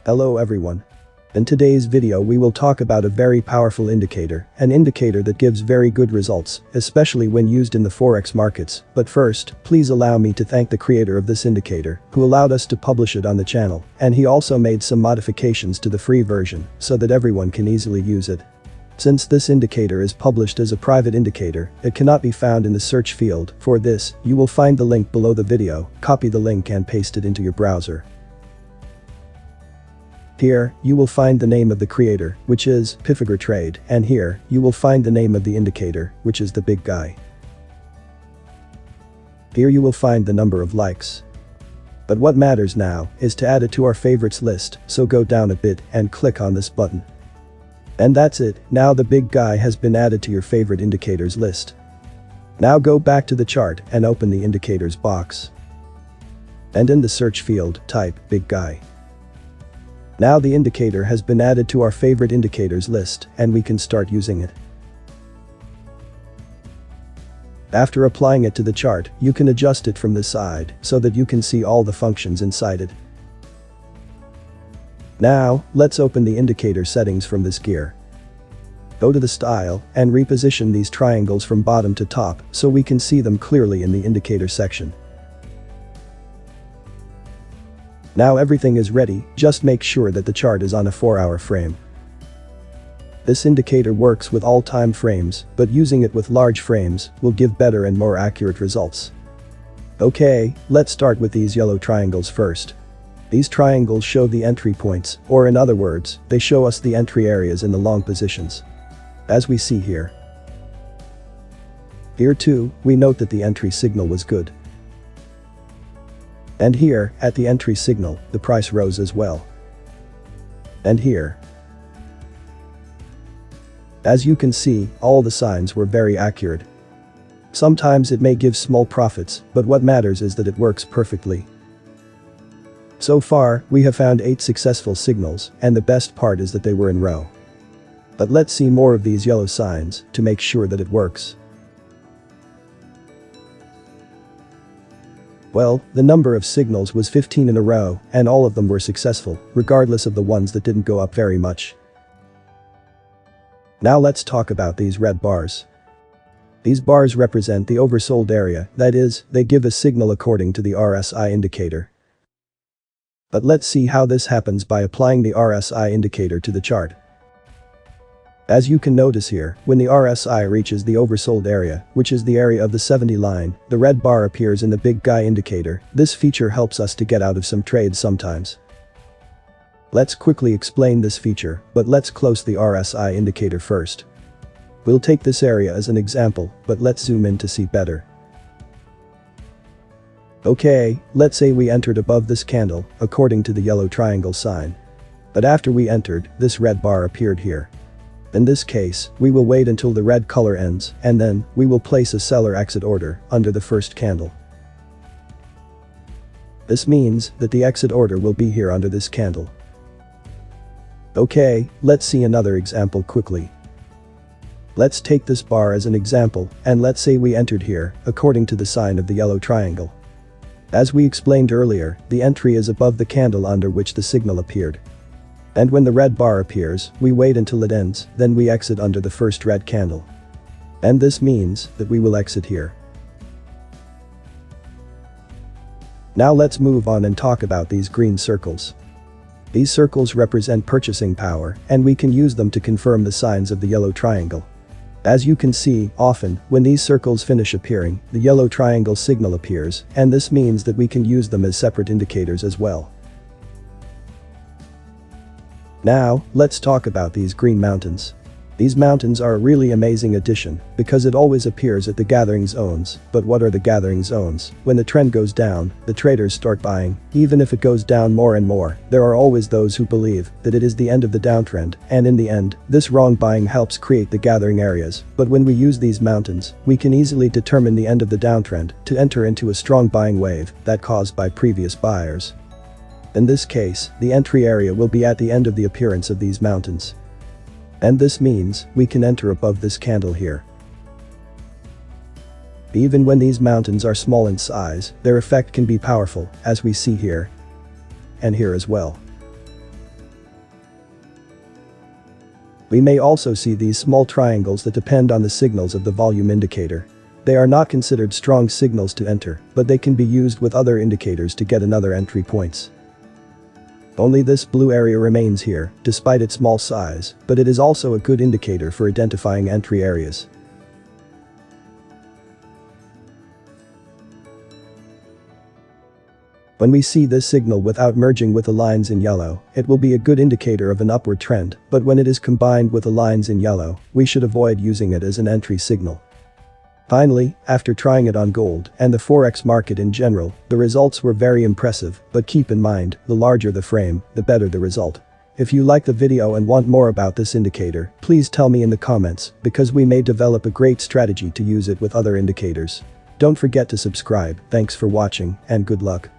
Hello everyone. In today's video we will talk about a very powerful indicator, an indicator that gives very good results, especially when used in the Forex markets. But first, please allow me to thank the creator of this indicator, who allowed us to publish it on the channel, and he also made some modifications to the free version, so that everyone can easily use it. Since this indicator is published as a private indicator, it cannot be found in the search field. For this, you will find the link below the video, copy the link and paste it into your browser. Here, you will find the name of the creator, which is Pyfigure Trade, and here, you will find the name of the indicator, which is the big guy. Here you will find the number of likes. But what matters now is to add it to our favorites list, so go down a bit and click on this button. And that's it, now the big guy has been added to your favorite indicators list. Now go back to the chart and open the indicators box. And in the search field, type big guy. Now the indicator has been added to our favorite indicators list and we can start using it. After applying it to the chart, you can adjust it from the side so that you can see all the functions inside it. Now, let's open the indicator settings from this gear. Go to the style and reposition these triangles from bottom to top so we can see them clearly in the indicator section. Now everything is ready, just make sure that the chart is on a 4-hour frame. This indicator works with all time frames, but using it with large frames will give better and more accurate results. Okay, let's start with these yellow triangles first. These triangles show the entry points, or in other words, they show us the entry areas in the long positions. As we see here. Here too, we note that the entry signal was good. And here, at the entry signal, the price rose as well. And here. As you can see, all the signs were very accurate. Sometimes it may give small profits, but what matters is that it works perfectly. So far, we have found 8 successful signals, and the best part is that they were in row. But let's see more of these yellow signs to make sure that it works. Well, the number of signals was 15 in a row, and all of them were successful, regardless of the ones that didn't go up very much. Now let's talk about these red bars. These bars represent the oversold area, that is, they give a signal according to the RSI indicator. But let's see how this happens by applying the RSI indicator to the chart. As you can notice here, when the RSI reaches the oversold area, which is the area of the 70 line, the red bar appears in the big guy indicator. This feature helps us to get out of some trades sometimes. Let's quickly explain this feature, but let's close the RSI indicator first. We'll take this area as an example, but let's zoom in to see better. Okay, let's say we entered above this candle, according to the yellow triangle sign. But after we entered, this red bar appeared here. In this case, we will wait until the red color ends, and then, we will place a seller exit order under the first candle. This means that the exit order will be here under this candle. Okay, let's see another example quickly. Let's take this bar as an example, and let's say we entered here, according to the sign of the yellow triangle. As we explained earlier, the entry is above the candle under which the signal appeared. And when the red bar appears, we wait until it ends, then we exit under the first red candle. And this means that we will exit here. Now let's move on and talk about these green circles. These circles represent purchasing power, and we can use them to confirm the signs of the yellow triangle. As you can see, often, when these circles finish appearing, the yellow triangle signal appears, and this means that we can use them as separate indicators as well. Now, let's talk about these green mountains. These mountains are a really amazing addition, because it always appears at the gathering zones. But what are the gathering zones? When the trend goes down, the traders start buying. Even if it goes down more and more, there are always those who believe that it is the end of the downtrend, and in the end, this wrong buying helps create the gathering areas. But when we use these mountains, we can easily determine the end of the downtrend to enter into a strong buying wave that caused by previous buyers. In this case, the entry area will be at the end of the appearance of these mountains. And this means we can enter above this candle here. Even when these mountains are small in size, their effect can be powerful, as we see here. And here as well. We may also see these small triangles that depend on the signals of the volume indicator. They are not considered strong signals to enter, but they can be used with other indicators to get another entry points. Only this blue area remains here, despite its small size, but it is also a good indicator for identifying entry areas. When we see this signal without merging with the lines in yellow, it will be a good indicator of an upward trend, but when it is combined with the lines in yellow, we should avoid using it as an entry signal. Finally, after trying it on gold and the forex market in general, the results were very impressive, but keep in mind, the larger the frame, the better the result. If you like the video and want more about this indicator, please tell me in the comments, because we may develop a great strategy to use it with other indicators. Don't forget to subscribe. Thanks for watching, and good luck.